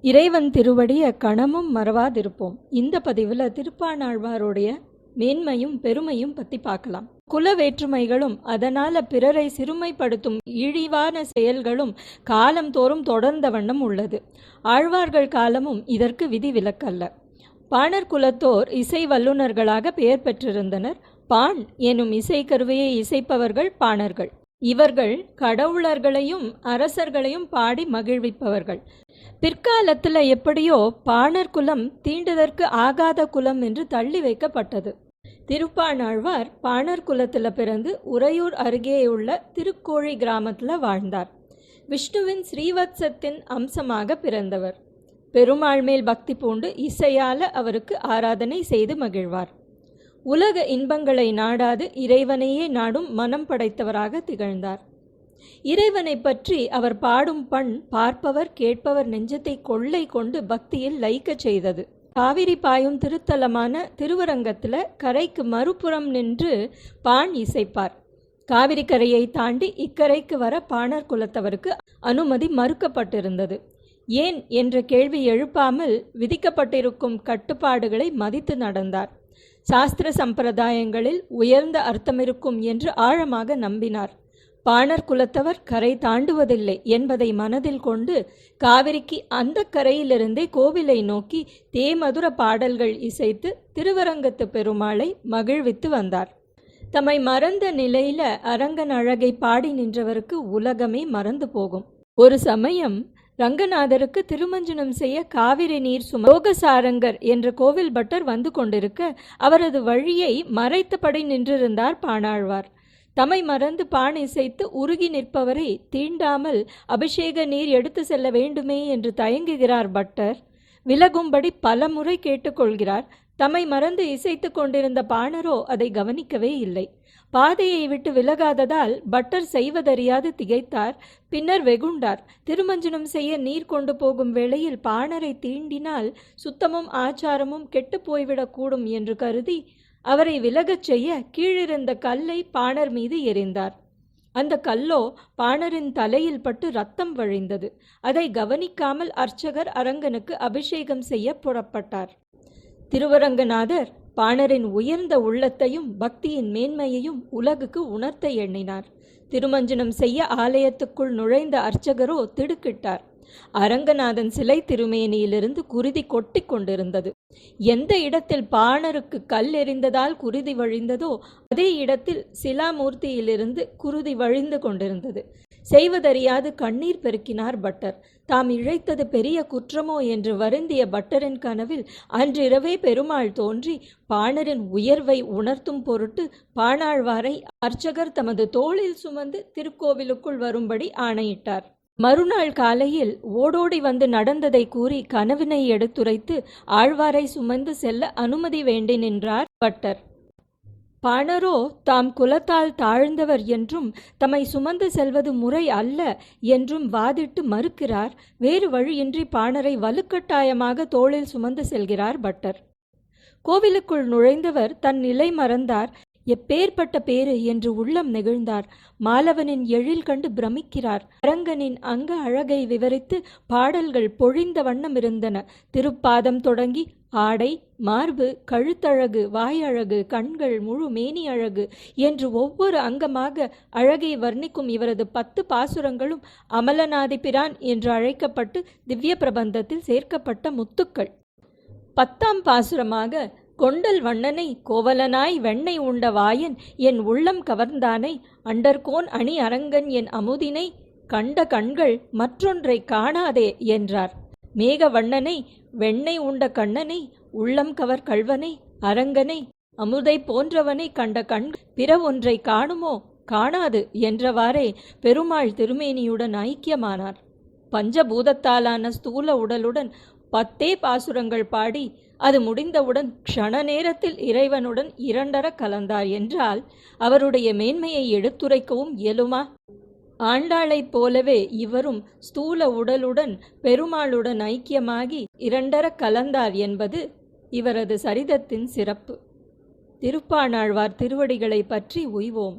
இறைவன் திருவடியை கணமும் மறவாதிருப்போம். இந்த பதிவில் திருப்பாணாழ்வாருடைய மேன்மையும் பெருமையும் பற்றி பார்க்கலாம். குல வேற்றுமைகளும் அதனால் பிறரை சிறுமைப்படுத்தும் இழிவான செயல்களும் காலந்தோறும் தொடர்ந்த வண்ணம் உள்ளது. ஆழ்வார்கள் காலமும் இதற்கு விதிவிலக்கல்ல. பாணர் குலத்தோர் இசை வல்லுநர்களாக பெயர் பெற்றிருந்தனர். பாண் எனும் இசைக்கருவியை இசைப்பவர்கள் பாணர்கள். இவர்கள் கடவுளர்களையும் அரசர்களையும் பாடி மகிழ்விப்பவர்கள். பிற்காலத்தில் எப்படியோ பாணர் குலம் தீண்டுதற்கு ஆகாத குலம் என்று தள்ளி வைக்கப்பட்டது. திருப்பாணாழ்வார் பாணர் குலத்தில் பிறந்து உறையூர் அருகேயுள்ள திருக்கோழி கிராமத்தில் வாழ்ந்தார். விஷ்ணுவின் ஸ்ரீவத்சத்தின் அம்சமாக பிறந்தவர். பெருமாள் மேல் பக்தி பூண்டு இசையால் அவருக்கு ஆராதனை செய்து மகிழ்வார். உலக இன்பங்களை நாடாது இறைவனையே நாடும் மனம் படைத்தவராக திகழ்ந்தார். இறைவனை பற்றி அவர் பாடும் பண் பார்ப்பவர் கேட்பவர் நெஞ்சத்தை கொள்ளை கொண்டு பக்தியில் லயிக்கச் செய்தது. காவிரி பாயும் திருத்தலமான திருவரங்கத்தில் கரைக்கு மறுபுறம் நின்று பாண் இசைப்பார். காவிரி கரையை தாண்டி இக்கரைக்கு வர பாணர் குலத்தவருக்கு அனுமதி மறுக்கப்பட்டிருந்தது. ஏன் என்ற கேள்வி எழுப்பாமல் விதிக்கப்பட்டிருக்கும் கட்டுப்பாடுகளை மதித்து நடந்தார். சாஸ்திர சம்பிரதாயங்களில் உயர்ந்த அர்த்தமிருக்கும் என்று ஆழமாக நம்பினார். பாணர் குலத்தவர் கரை தாண்டுவதில்லை என்பதை மனதில் கொண்டு காவிரிக்கு அந்த கரையிலிருந்தே கோவிலை நோக்கி தேமதுர பாடல்கள் இசைத்து திருவரங்கத்து பெருமாளை மகிழ்வித்து வந்தார். தம்மை மறந்த நிலையில அரங்கன் அழகை பாடி நின்றவருக்கு உலகமே மறந்து போகும். ஒரு சமயம் ரங்கநாதருக்கு திருமஞ்சனம் செய்ய காவிரி நீர் லோகசாரங்கர் என்ற கோவில் பட்டர் வந்து கொண்டிருக்க அவரது வழியை மறைத்தபடி நின்றிருந்தார் பாணாழ்வார். தம்மை மறந்து பாண் இசைத்து உருகி நிற்பவரை தீண்டாமல் அபிஷேக நீர் எடுத்து செல்ல வேண்டுமே என்று தயங்குகிறார் பட்டர். விலகும்படி பல முறை கேட்டுக்கொள்கிறார். தம்மை மறந்து இசைத்து கொண்டிருந்த பாணரோ அதை கவனிக்கவே இல்லை. பாதையை விட்டு விலகாததால் பட்டர் செய்வதறியாது திகைத்தார். பின்னர் வெகுண்டார். திருமஞ்சனம் செய்ய நீர் கொண்டு போகும் வேளையில் பாணரை தீண்டினால் சுத்தமும் ஆச்சாரமும் கெட்டு போய்விடக்கூடும் என்று கருதி அவரை விலகச் செய்ய கீழிருந்த கல்லை பாணர் மீது எறிந்தார். அந்த கல்லோ பாணரின் தலையில் பட்டு ரத்தம் வழிந்தது. அதை கவனிக்காமல் அர்ச்சகர் அரங்கனுக்கு அபிஷேகம் செய்ய புறப்பட்டார். திருவரங்கநாதர் பாணரின் உயர்ந்த உள்ளத்தையும் பக்தியின் மேன்மையையும் உலகுக்கு உணர்த்த எண்ணினார். திருமஞ்சனம் செய்ய ஆலயத்துக்குள் நுழைந்த அர்ச்சகரோ திடுக்கிட்டார். அரங்கநாதன் சிலை திருமேனியிலிருந்து குருதி கொட்டி கொண்டிருந்தது. எந்த இடத்தில் பாணருக்கு கல் எறிந்ததால் குருதி வழிந்ததோ அதே இடத்தில் சிலாமூர்த்தியிலிருந்து குருதி வழிந்து கொண்டிருந்தது. செய்வதறியாது கண்ணீர் பெருக்கினார் பட்டர். தாம் இழைத்தது பெரிய குற்றமோ என்று வருந்திய பட்டரின் கனவில் அன்றிரவே பெருமாள் தோன்றி பாணரின் உயர்வை உணர்த்தும் பொருட்டு பாணாழ்வாரை அர்ச்சகர் தமது தோளில் சுமந்து திருக்கோவிலுக்குள் வரும்படி ஆணையிட்டார். மறுநாள் காலையில் ஓடோடி வந்து நடந்ததை கூறி கனவினை எடுத்துரைத்து ஆழ்வாரை சுமந்து செல்ல அனுமதி வேண்டி நின்றார் பட்டர். பாணரோ தாம் குலத்தால் தாழ்ந்தவர் என்றும் தம்மை சுமந்து செல்வது முறை அல்ல என்றும் வாதிட்டு மறுக்கிறார். வேறு வழியின்றி பாணரை வலுக்கட்டாயமாக தோளில் சுமந்து செல்கிறார் பட்டர். கோவிலுக்குள் நுழைந்தவர் தன் நிலை மறந்தார். எப்பேற்பட்ட பேரு என்று உள்ளம் நெகிழ்ந்தார். மாலவனின் எழில் கண்டு பிரமிக்கிறார். அரங்கனின் அங்க அழகை விவரித்து பாடல்கள் பொழிந்த வண்ணம் இருந்தன. திருப்பாதம் தொடங்கி ஆடை, மார்பு, கழுத்தழகு, வாயழகு, கண்கள், முழு மேனி அழகு என்று ஒவ்வொரு அங்கமாக அழகை வர்ணிக்கும் இவரது 10 பாசுரங்களும் அமலநாதிபிரான் என்று அழைக்கப்பட்டு திவ்ய பிரபந்தத்தில் சேர்க்கப்பட்ட முத்துக்கள். 10ஆம் பாசுரமாக கொண்டல் வண்ணனை கோவலனாய் வெண்ணை உண்ட வாயன் என் உள்ளம் கவர்ந்தானை அண்டர்கோன் அணி அரங்கன் என் அமுதினை கண்ட கண்கள் மற்றொன்றை காணாதே என்றார். மேக வண்ணனை வெண்ணை உண்ட கண்ணனை உள்ளம் கவர் கள்வனை அரங்கனை அமுதை போன்றவனை கண்ட கண் பிற ஒன்றை காணுமோ காணாது என்றவாறே பெருமாள் திருமேனியுடன் ஐக்கியமானார். பஞ்சபூதத்தாலான ஸ்தூல உடலுடன் 10 பாசுரங்கள் பாடி அது முடிந்தவுடன் க்ஷண நேரத்தில் இறைவனுடன் இரண்டர கலந்தார் என்றால் அவருடைய மேன்மையை எடுத்துரைக்கவும் இயலுமா? ஆண்டாளைப் போலவே இவரும் ஸ்தூல உடலுடன் பெருமாளுடன் ஐக்கியமாகி இரண்டர கலந்தார் என்பது இவரது சரிதத்தின் சிறப்பு. திருப்பாணாழ்வார் திருவடிகளை பற்றி உய்வோம்.